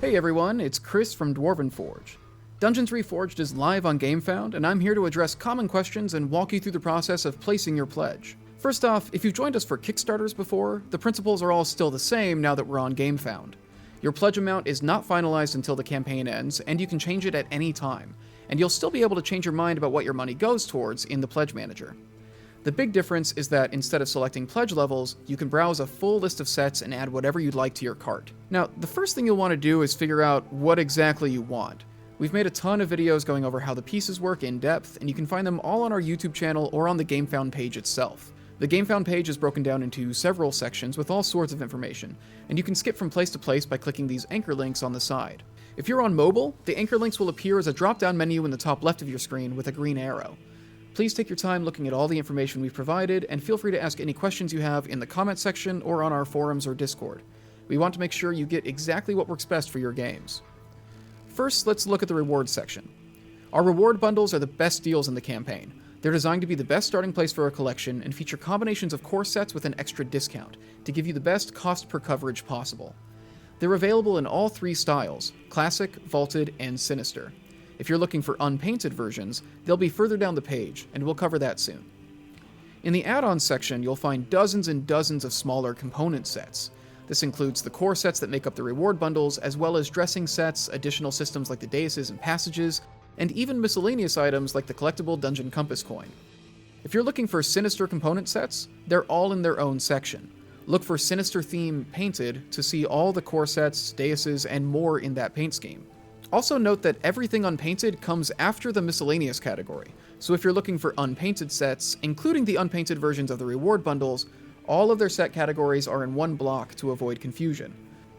Hey everyone, it's Chris from Dwarven Forge. Dungeons Reforged is live on Gamefound, and I'm here to address common questions and walk you through the process of placing your pledge. First off, if you've joined us for Kickstarters before, the principles are all still the same now that we're on Gamefound. Your pledge amount is not finalized until the campaign ends, and you can change it at any time, and you'll still be able to change your mind about what your money goes towards in the Pledge Manager. The big difference is that instead of selecting pledge levels, you can browse a full list of sets and add whatever you'd like to your cart. Now, the first thing you'll want to do is figure out what exactly you want. We've made a ton of videos going over how the pieces work in depth, and you can find them all on our YouTube channel or on the Gamefound page itself. The Gamefound page is broken down into several sections with all sorts of information, and you can skip from place to place by clicking these anchor links on the side. If you're on mobile, the anchor links will appear as a drop-down menu in the top left of your screen with a green arrow. Please take your time looking at all the information we've provided, and feel free to ask any questions you have in the comment section or on our forums or Discord. We want to make sure you get exactly what works best for your games. First, let's look at the rewards section. Our reward bundles are the best deals in the campaign. They're designed to be the best starting place for a collection and feature combinations of core sets with an extra discount to give you the best cost per coverage possible. They're available in all three styles: Classic, Vaulted, and Sinister. If you're looking for unpainted versions, they'll be further down the page, and we'll cover that soon. In the add-ons section, you'll find dozens and dozens of smaller component sets. This includes the core sets that make up the reward bundles, as well as dressing sets, additional systems like the daises and passages, and even miscellaneous items like the collectible Dungeon Compass coin. If you're looking for Sinister component sets, they're all in their own section. Look for Sinister Theme Painted to see all the core sets, daises, and more in that paint scheme. Also note that everything unpainted comes after the miscellaneous category, so if you're looking for unpainted sets, including the unpainted versions of the reward bundles, all of their set categories are in one block to avoid confusion.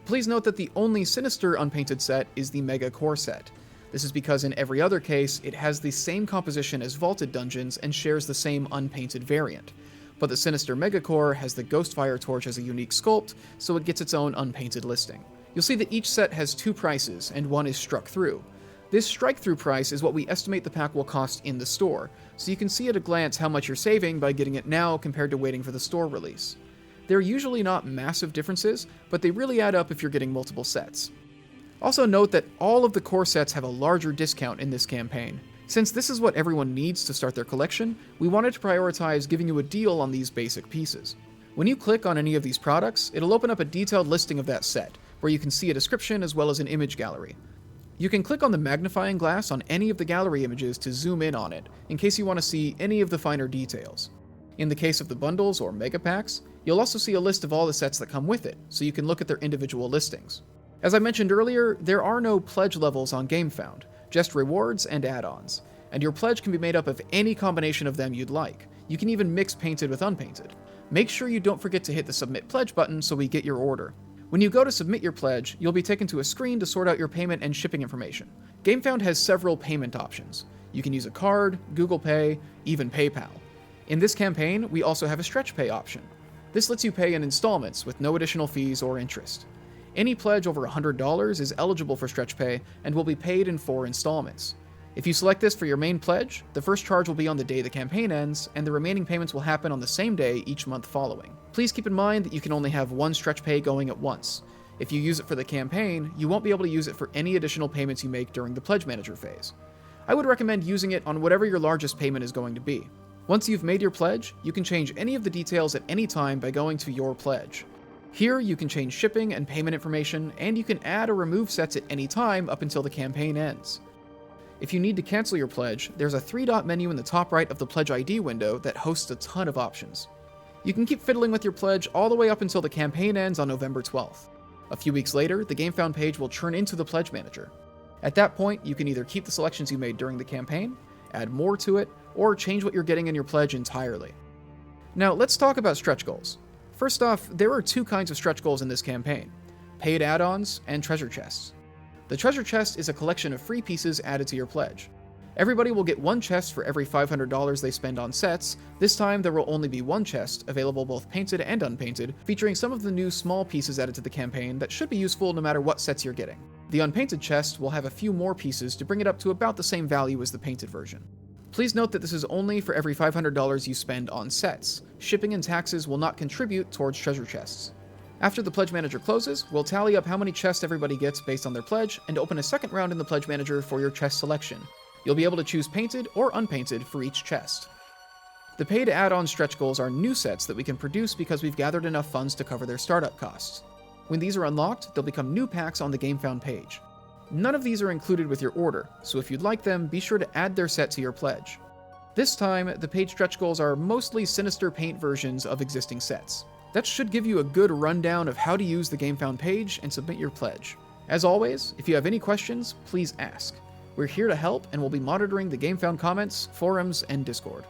Please note that the only Sinister unpainted set is the Mega Core set. This is because in every other case, it has the same composition as Vaulted Dungeons and shares the same unpainted variant. But the Sinister Mega Core has the Ghostfire Torch as a unique sculpt, so it gets its own unpainted listing. You'll see that each set has two prices, and one is struck through. This strike-through price is what we estimate the pack will cost in the store, so you can see at a glance how much you're saving by getting it now compared to waiting for the store release. They're usually not massive differences, but they really add up if you're getting multiple sets. Also note that all of the core sets have a larger discount in this campaign. Since this is what everyone needs to start their collection, we wanted to prioritize giving you a deal on these basic pieces. When you click on any of these products, it'll open up a detailed listing of that set, where you can see a description as well as an image gallery. You can click on the magnifying glass on any of the gallery images to zoom in on it, in case you want to see any of the finer details. In the case of the bundles or mega packs, you'll also see a list of all the sets that come with it, so you can look at their individual listings. As I mentioned earlier, there are no pledge levels on Gamefound, just rewards and add-ons, and your pledge can be made up of any combination of them you'd like. You can even mix painted with unpainted. Make sure you don't forget to hit the Submit Pledge button so we get your order. When you go to submit your pledge, you'll be taken to a screen to sort out your payment and shipping information. Gamefound has several payment options. You can use a card, Google Pay, even PayPal. In this campaign, we also have a stretch pay option. This lets you pay in installments with no additional fees or interest. Any pledge over $100 is eligible for stretch pay and will be paid in 4 installments. If you select this for your main pledge, the first charge will be on the day the campaign ends, and the remaining payments will happen on the same day each month following. Please keep in mind that you can only have one stretch pay going at once. If you use it for the campaign, you won't be able to use it for any additional payments you make during the Pledge Manager phase. I would recommend using it on whatever your largest payment is going to be. Once you've made your pledge, you can change any of the details at any time by going to Your Pledge. Here, you can change shipping and payment information, and you can add or remove sets at any time up until the campaign ends. If you need to cancel your pledge, there's a 3-dot menu in the top right of the Pledge ID window that hosts a ton of options. You can keep fiddling with your pledge all the way up until the campaign ends on November 12th. A few weeks later, the Gamefound page will turn into the Pledge Manager. At that point, you can either keep the selections you made during the campaign, add more to it, or change what you're getting in your pledge entirely. Now, let's talk about stretch goals. First off, there are 2 kinds of stretch goals in this campaign: paid add-ons and treasure chests. The treasure chest is a collection of free pieces added to your pledge. Everybody will get 1 chest for every $500 they spend on sets. This time there will only be 1 chest, available both painted and unpainted, featuring some of the new small pieces added to the campaign that should be useful no matter what sets you're getting. The unpainted chest will have a few more pieces to bring it up to about the same value as the painted version. Please note that this is only for every $500 you spend on sets. Shipping and taxes will not contribute towards treasure chests. After the Pledge Manager closes, we'll tally up how many chests everybody gets based on their pledge, and open a second round in the Pledge Manager for your chest selection. You'll be able to choose painted or unpainted for each chest. The paid add-on stretch goals are new sets that we can produce because we've gathered enough funds to cover their startup costs. When these are unlocked, they'll become new packs on the Gamefound page. None of these are included with your order, so if you'd like them, be sure to add their set to your pledge. This time, the paid stretch goals are mostly Sinister Paint versions of existing sets. That should give you a good rundown of how to use the Gamefound page and submit your pledge. As always, if you have any questions, please ask. We're here to help, and we'll be monitoring the Gamefound comments, forums, and Discord.